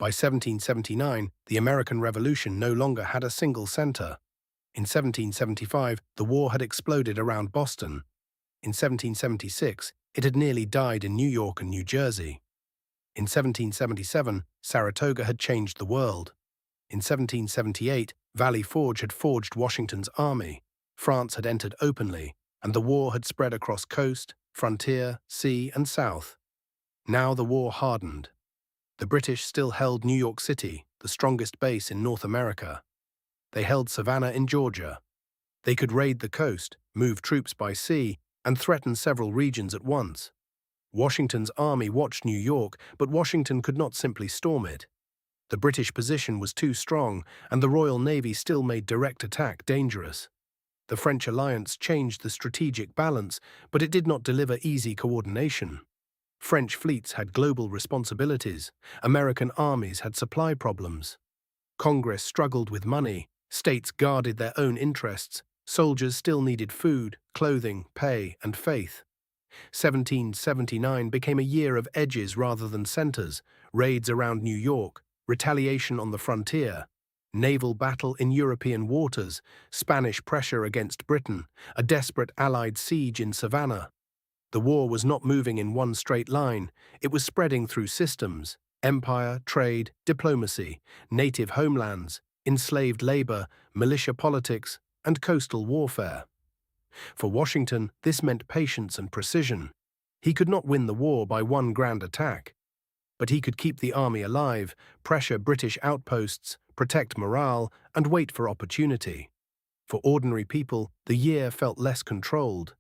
By 1779, the American Revolution no longer had a single center. In 1775, the war had exploded around Boston. In 1776, it had nearly died in New York and New Jersey. In 1777, Saratoga had changed the world. In 1778, Valley Forge had forged Washington's army. France had entered openly, and the war had spread across coast, frontier, sea, and south. Now the war hardened. The British still held New York City, the strongest base in North America. They held Savannah in Georgia. They could raid the coast, move troops by sea, and threaten several regions at once. Washington's army watched New York, but Washington could not simply storm it. The British position was too strong, and the Royal Navy still made direct attack dangerous. The French alliance changed the strategic balance, but it did not deliver easy coordination. French fleets had global responsibilities. American armies had supply problems. Congress struggled with money. States guarded their own interests. Soldiers still needed food, clothing, pay, and faith. 1779 became a year of edges rather than centers, raids around New York, retaliation on the frontier, naval battle in European waters, Spanish pressure against Britain, a desperate Allied siege in Savannah. The war was not moving in one straight line. It was spreading through systems: empire, trade, diplomacy, native homelands, enslaved labor, militia politics, and coastal warfare. For Washington, this meant patience and precision. He could not win the war by one grand attack, but he could keep the army alive, pressure British outposts, protect morale, and wait for opportunity. For ordinary people, the year felt less controlled.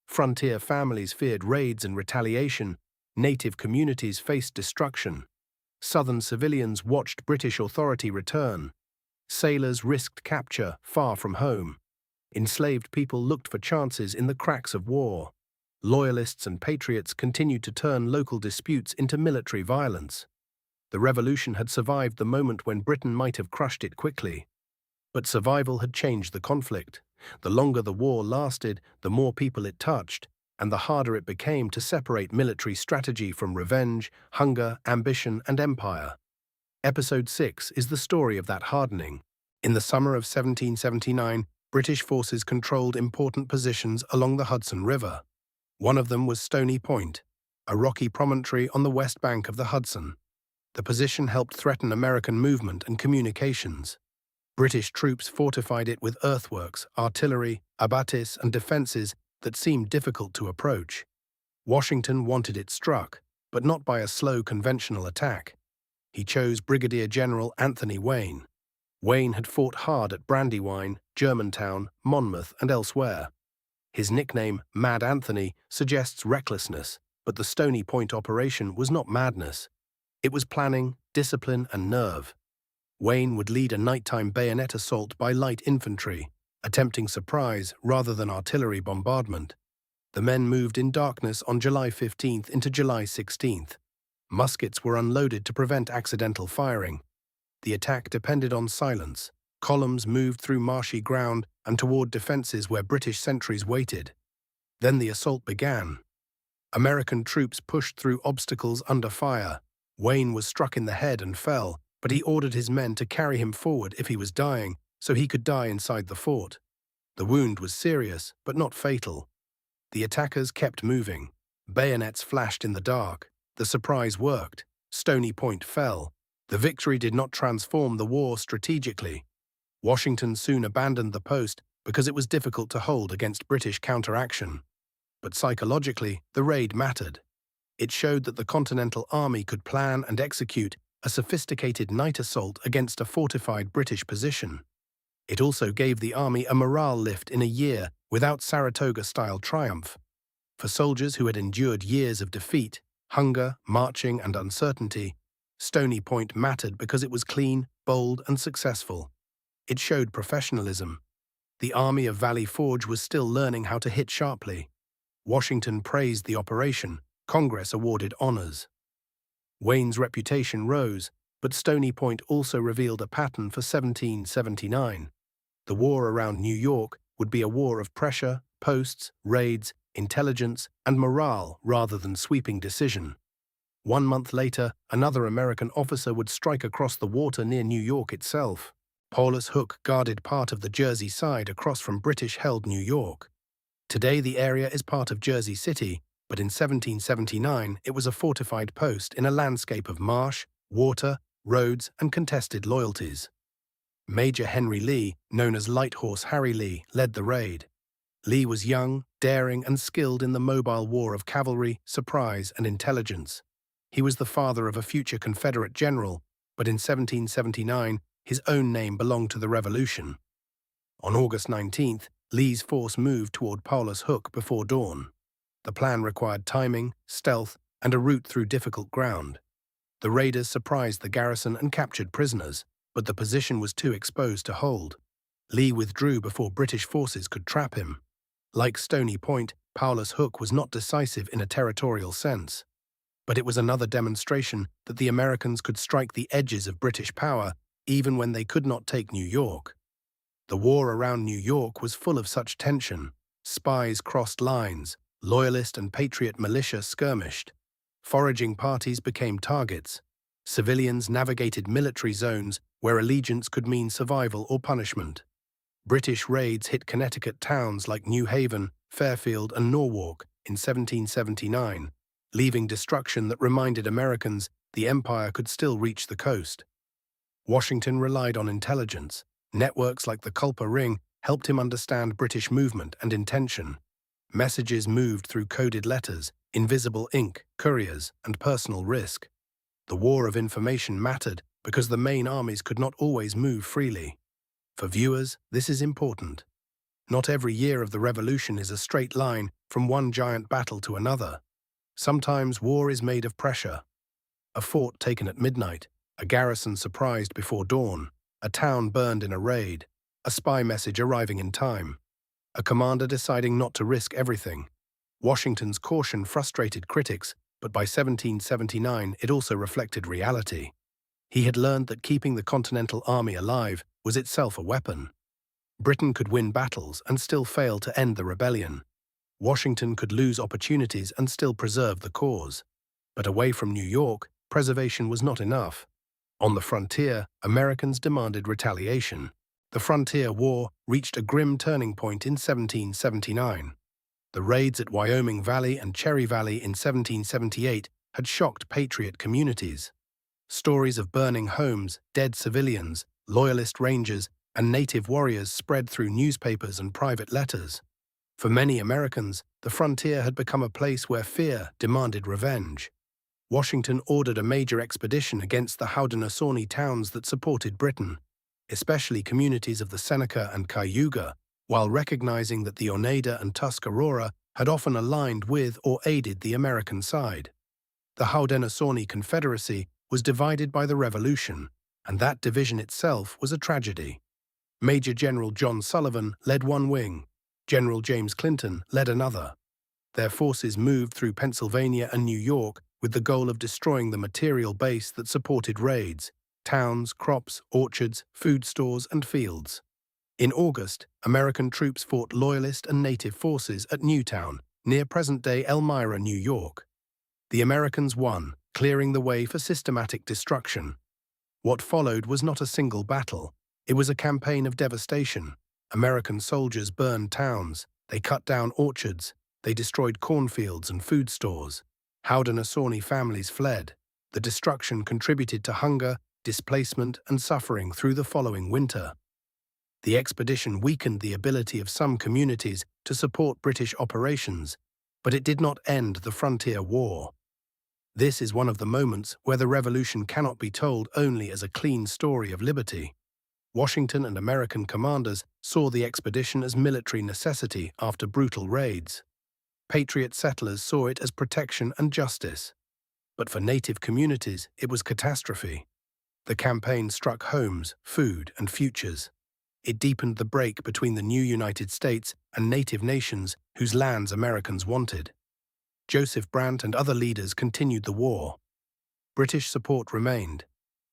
Frontier families feared raids and retaliation. Native communities faced destruction. Southern civilians watched British authority return. Sailors risked capture far from home. Enslaved people looked for chances in the cracks of war. Loyalists and patriots continued to turn local disputes into military violence. The revolution had survived the moment when Britain might have crushed it quickly. But survival had changed the conflict. The longer the war lasted, the more people it touched, and the harder it became to separate military strategy from revenge, hunger, ambition, and empire. Episode 6 is the story of that hardening. In the summer of 1779, British forces controlled important positions along the Hudson River. One of them was Stony Point, a rocky promontory on the west bank of the Hudson. The position helped threaten American movement and communications. British troops fortified it with earthworks, artillery, abatis, and defenses that seemed difficult to approach. Washington wanted it struck, but not by a slow conventional attack. He chose Brigadier General Anthony Wayne. Wayne had fought hard at Brandywine, Germantown, Monmouth, and elsewhere. His nickname, Mad Anthony, suggests recklessness, but the Stony Point operation was not madness. It was planning, discipline, and nerve. Wayne would lead a nighttime bayonet assault by light infantry, attempting surprise rather than artillery bombardment. The men moved in darkness on July 15th into July 16th. Muskets were unloaded to prevent accidental firing. The attack depended on silence. Columns moved through marshy ground and toward defenses where British sentries waited. Then the assault began. American troops pushed through obstacles under fire. Wayne was struck in the head and fell, but he ordered his men to carry him forward if he was dying, so he could die inside the fort. The wound was serious, but not fatal. The attackers kept moving. Bayonets flashed in the dark. The surprise worked. Stony Point fell. The victory did not transform the war strategically. Washington soon abandoned the post because it was difficult to hold against British counteraction. But psychologically, the raid mattered. It showed that the Continental Army could plan and execute a sophisticated night assault against a fortified British position. It also gave the army a morale lift in a year without Saratoga-style triumph. For soldiers who had endured years of defeat, hunger, marching, and uncertainty, Stony Point mattered because it was clean, bold, and successful. It showed professionalism. The army of Valley Forge was still learning how to hit sharply. Washington praised the operation. Congress awarded honors. Wayne's reputation rose, but Stony Point also revealed a pattern for 1779. The war around New York would be a war of pressure, posts, raids, intelligence, and morale rather than sweeping decision. 1 month later, another American officer would strike across the water near New York itself. Paulus Hook guarded part of the Jersey side across from British-held New York. Today the area is part of Jersey City, but in 1779 it was a fortified post in a landscape of marsh, water, roads, and contested loyalties. Major Henry Lee, known as Light Horse Harry Lee, led the raid. Lee was young, daring, and skilled in the mobile war of cavalry, surprise, and intelligence. He was the father of a future Confederate general, but in 1779 his own name belonged to the Revolution. On August 19th, Lee's force moved toward Paulus Hook before dawn. The plan required timing, stealth, and a route through difficult ground. The raiders surprised the garrison and captured prisoners, but the position was too exposed to hold. Lee withdrew before British forces could trap him. Like Stony Point, Paulus Hook was not decisive in a territorial sense. But it was another demonstration that the Americans could strike the edges of British power even when they could not take New York. The war around New York was full of such tension. Spies crossed lines, loyalist and patriot militia skirmished. Foraging parties became targets. Civilians navigated military zones where allegiance could mean survival or punishment. British raids hit Connecticut towns like New Haven, Fairfield, and Norwalk in 1779, leaving destruction that reminded Americans the empire could still reach the coast. Washington relied on intelligence. Networks like the Culper Ring helped him understand British movement and intention. Messages moved through coded letters, invisible ink, couriers, and personal risk. The war of information mattered because the main armies could not always move freely. For viewers, this is important. Not every year of the Revolution is a straight line from one giant battle to another. Sometimes war is made of pressure. A fort taken at midnight, a garrison surprised before dawn, a town burned in a raid, a spy message arriving in time, a commander deciding not to risk everything. Washington's caution frustrated critics, but by 1779 it also reflected reality. He had learned that keeping the Continental Army alive was itself a weapon. Britain could win battles and still fail to end the rebellion. Washington could lose opportunities and still preserve the cause. But away from New York, preservation was not enough. On the frontier, Americans demanded retaliation. The Frontier War reached a grim turning point in 1779. The raids at Wyoming Valley and Cherry Valley in 1778 had shocked patriot communities. Stories of burning homes, dead civilians, loyalist rangers, and native warriors spread through newspapers and private letters. For many Americans, the frontier had become a place where fear demanded revenge. Washington ordered a major expedition against the Haudenosaunee towns that supported Britain, especially communities of the Seneca and Cayuga, while recognizing that the Oneida and Tuscarora had often aligned with or aided the American side. The Haudenosaunee Confederacy was divided by the Revolution, and that division itself was a tragedy. Major General John Sullivan led one wing. General James Clinton led another. Their forces moved through Pennsylvania and New York with the goal of destroying the material base that supported raids, towns, crops, orchards, food stores, and fields. In August, American troops fought Loyalist and Native forces at Newtown, near present-day Elmira, New York. The Americans won, clearing the way for systematic destruction. What followed was not a single battle. It was a campaign of devastation. American soldiers burned towns, they cut down orchards, they destroyed cornfields and food stores. Haudenosaunee families fled. The destruction contributed to hunger, displacement, and suffering through the following winter. The expedition weakened the ability of some communities to support British operations, but it did not end the frontier war. This is one of the moments where the Revolution cannot be told only as a clean story of liberty. Washington and American commanders saw the expedition as military necessity after brutal raids. Patriot settlers saw it as protection and justice. But for native communities, it was catastrophe. The campaign struck homes, food, and futures. It deepened the break between the new United States and native nations whose lands Americans wanted. Joseph Brant and other leaders continued the war. British support remained.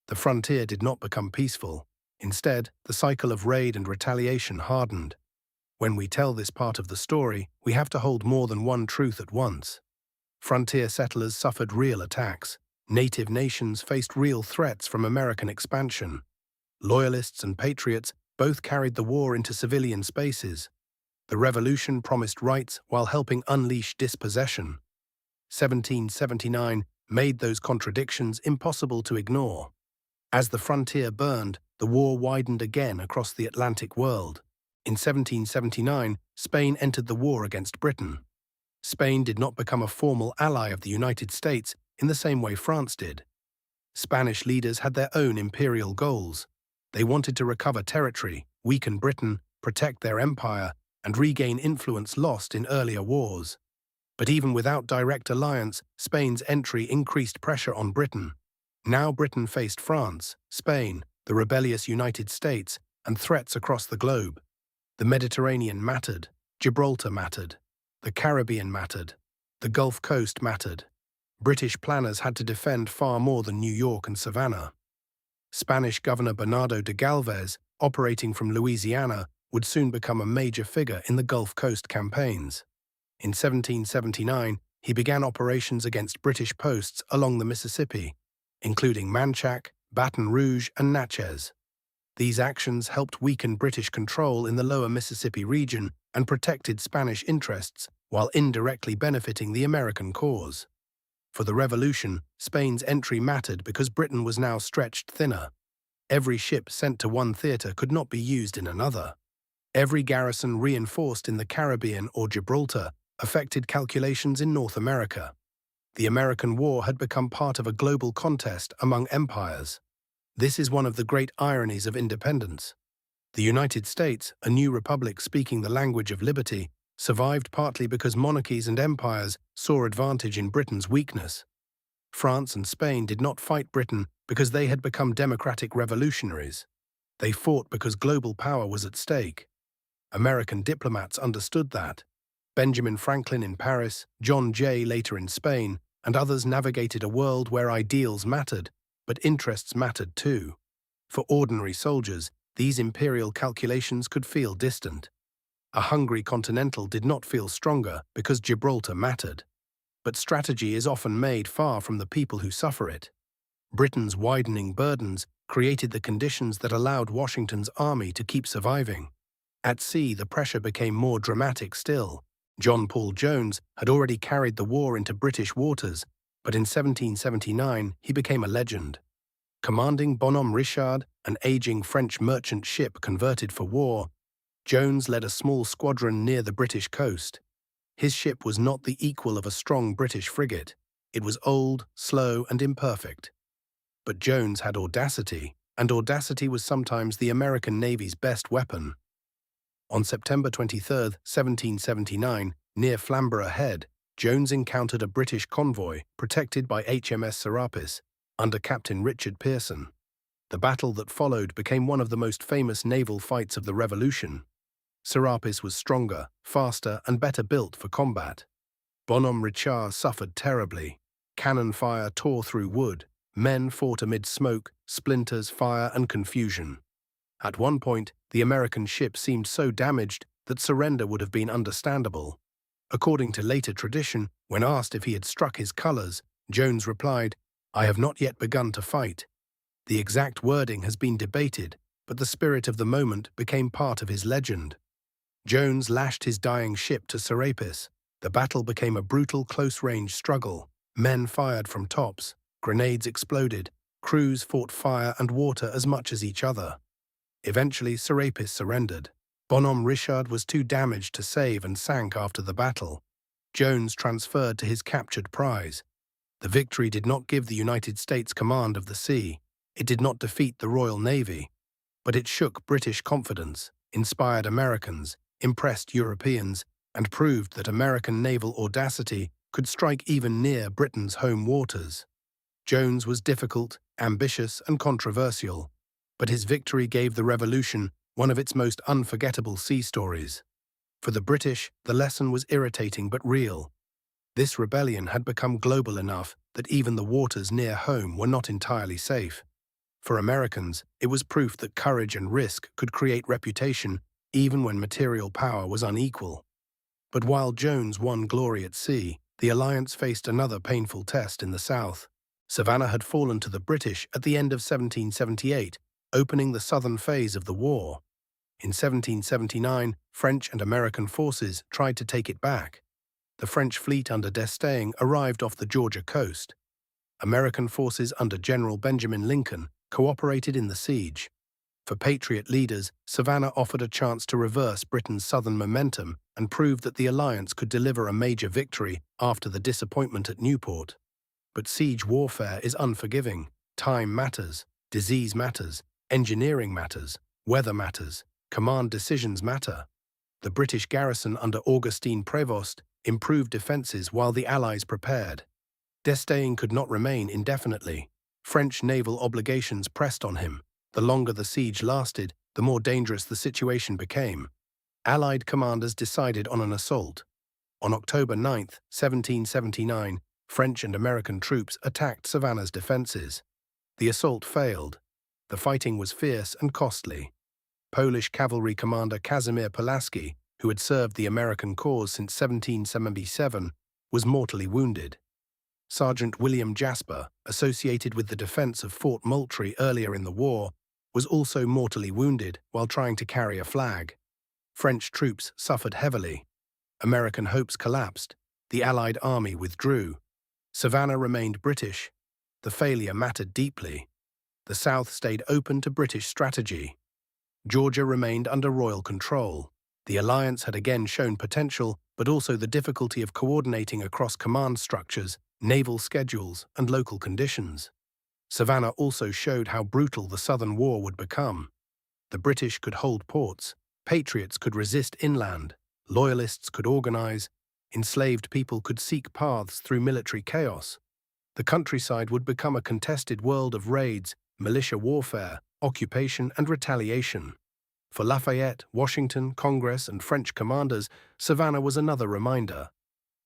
The frontier did not become peaceful. Instead, the cycle of raid and retaliation hardened. When we tell this part of the story, we have to hold more than one truth at once. Frontier settlers suffered real attacks. Native nations faced real threats from American expansion. Loyalists and patriots both carried the war into civilian spaces. The revolution promised rights while helping unleash dispossession. 1779 made those contradictions impossible to ignore. As the frontier burned, the war widened again across the Atlantic world. In 1779, Spain entered the war against Britain. Spain did not become a formal ally of the United States in the same way France did. Spanish leaders had their own imperial goals. They wanted to recover territory, weaken Britain, protect their empire, and regain influence lost in earlier wars. But even without direct alliance, Spain's entry increased pressure on Britain. Now Britain faced France, Spain, the rebellious United States, and threats across the globe. The Mediterranean mattered, Gibraltar mattered, the Caribbean mattered, the Gulf Coast mattered. British planners had to defend far more than New York and Savannah. Spanish Governor Bernardo de Galvez, operating from Louisiana, would soon become a major figure in the Gulf Coast campaigns. In 1779, he began operations against British posts along the Mississippi, including Manchac, Baton Rouge, and Natchez. These actions helped weaken British control in the lower Mississippi region and protected Spanish interests while indirectly benefiting the American cause. For the Revolution, Spain's entry mattered because Britain was now stretched thinner. Every ship sent to one theater could not be used in another. Every garrison reinforced in the Caribbean or Gibraltar affected calculations in North America. The American war had become part of a global contest among empires. This is one of the great ironies of independence. The United States, a new republic speaking the language of liberty, survived partly because monarchies and empires saw advantage in Britain's weakness. France and Spain did not fight Britain because they had become democratic revolutionaries. They fought because global power was at stake. American diplomats understood that. Benjamin Franklin in Paris, John Jay later in Spain, and others navigated a world where ideals mattered, but interests mattered too. For ordinary soldiers, these imperial calculations could feel distant. A hungry Continental did not feel stronger because Gibraltar mattered. But strategy is often made far from the people who suffer it. Britain's widening burdens created the conditions that allowed Washington's army to keep surviving. At sea, the pressure became more dramatic still. John Paul Jones had already carried the war into British waters, but in 1779 he became a legend. Commanding Bonhomme Richard, an aging French merchant ship converted for war, Jones led a small squadron near the British coast. His ship was not the equal of a strong British frigate. It was old, slow, and imperfect. But Jones had audacity, and audacity was sometimes the American Navy's best weapon. On September 23, 1779, near Flamborough Head, Jones encountered a British convoy protected by HMS Serapis, under Captain Richard Pearson. The battle that followed became one of the most famous naval fights of the Revolution. Serapis was stronger, faster, and better built for combat. Bonhomme Richard suffered terribly. Cannon fire tore through wood. Men fought amid smoke, splinters, fire, and confusion. At one point, the American ship seemed so damaged that surrender would have been understandable. According to later tradition, when asked if he had struck his colors, Jones replied, "I have not yet begun to fight." The exact wording has been debated, but the spirit of the moment became part of his legend. Jones lashed his dying ship to Serapis. The battle became a brutal close-range struggle. Men fired from tops, grenades exploded, crews fought fire and water as much as each other. Eventually, Serapis surrendered. Bonhomme Richard was too damaged to save and sank after the battle. Jones transferred to his captured prize. The victory did not give the United States command of the sea. It did not defeat the Royal Navy. But it shook British confidence, inspired Americans, impressed Europeans, and proved that American naval audacity could strike even near Britain's home waters. Jones was difficult, ambitious, and controversial, but his victory gave the Revolution one of its most unforgettable sea stories. For the British, the lesson was irritating but real. This rebellion had become global enough that even the waters near home were not entirely safe. For Americans, it was proof that courage and risk could create reputation even when material power was unequal. But while Jones won glory at sea, the alliance faced another painful test in the south. Savannah had fallen to the British at the end of 1778, opening the southern phase of the war. In 1779, French and American forces tried to take it back. The French fleet under D'Estaing arrived off the Georgia coast. American forces under General Benjamin Lincoln cooperated in the siege. For Patriot leaders, Savannah offered a chance to reverse Britain's southern momentum and prove that the alliance could deliver a major victory after the disappointment at Newport. But siege warfare is unforgiving. Time matters, disease matters, engineering matters, weather matters, command decisions matter. The British garrison under Augustine Prevost improved defences while the Allies prepared. D'Estaing could not remain indefinitely. French naval obligations pressed on him. The longer the siege lasted, the more dangerous the situation became. Allied commanders decided on an assault. On October 9, 1779, French and American troops attacked Savannah's defences. The assault failed. The fighting was fierce and costly. Polish cavalry commander Casimir Pulaski, who had served the American cause since 1777, was mortally wounded. Sergeant William Jasper, associated with the defense of Fort Moultrie earlier in the war, was also mortally wounded while trying to carry a flag. French troops suffered heavily. American hopes collapsed. The Allied army withdrew. Savannah remained British. The failure mattered deeply. The South stayed open to British strategy. Georgia remained under royal control. The alliance had again shown potential, but also the difficulty of coordinating across command structures, naval schedules, and local conditions. Savannah also showed how brutal the Southern War would become. The British could hold ports, patriots could resist inland, loyalists could organize, enslaved people could seek paths through military chaos. The countryside would become a contested world of raids, militia warfare, occupation, and retaliation. For Lafayette, Washington, Congress, and French commanders, Savannah was another reminder.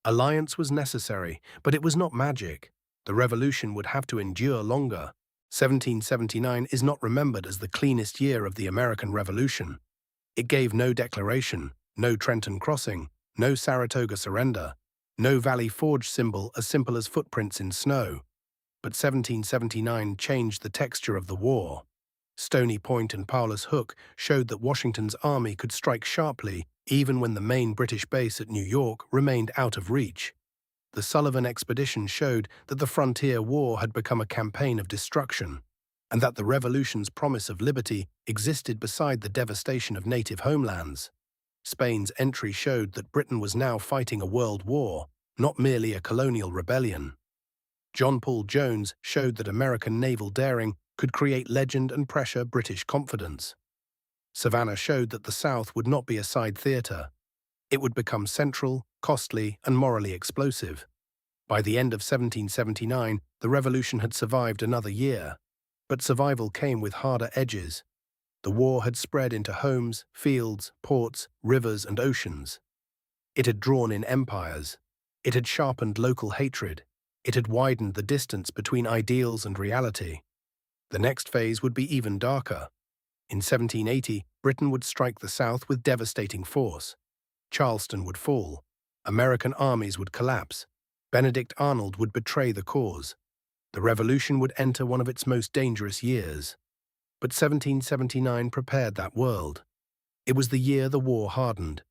Alliance was necessary, but it was not magic. The revolution would have to endure longer. 1779 is not remembered as the cleanest year of the American Revolution. It gave no declaration, no Trenton crossing, no Saratoga surrender, no Valley Forge symbol as simple as footprints in snow. But 1779 changed the texture of the war. Stony Point and Paulus Hook showed that Washington's army could strike sharply even when the main British base at New York remained out of reach. The Sullivan Expedition showed that the frontier war had become a campaign of destruction, and that the Revolution's promise of liberty existed beside the devastation of native homelands. Spain's entry showed that Britain was now fighting a world war, not merely a colonial rebellion. John Paul Jones showed that American naval daring could create legend and pressure British confidence. Savannah showed that the South would not be a side theatre. It would become central, costly, and morally explosive. By the end of 1779, the Revolution had survived another year. But survival came with harder edges. The war had spread into homes, fields, ports, rivers, and oceans. It had drawn in empires. It had sharpened local hatred. It had widened the distance between ideals and reality. The next phase would be even darker. In 1780, Britain would strike the South with devastating force. Charleston would fall. American armies would collapse. Benedict Arnold would betray the cause. The Revolution would enter one of its most dangerous years. But 1779 prepared that world. It was the year the war hardened,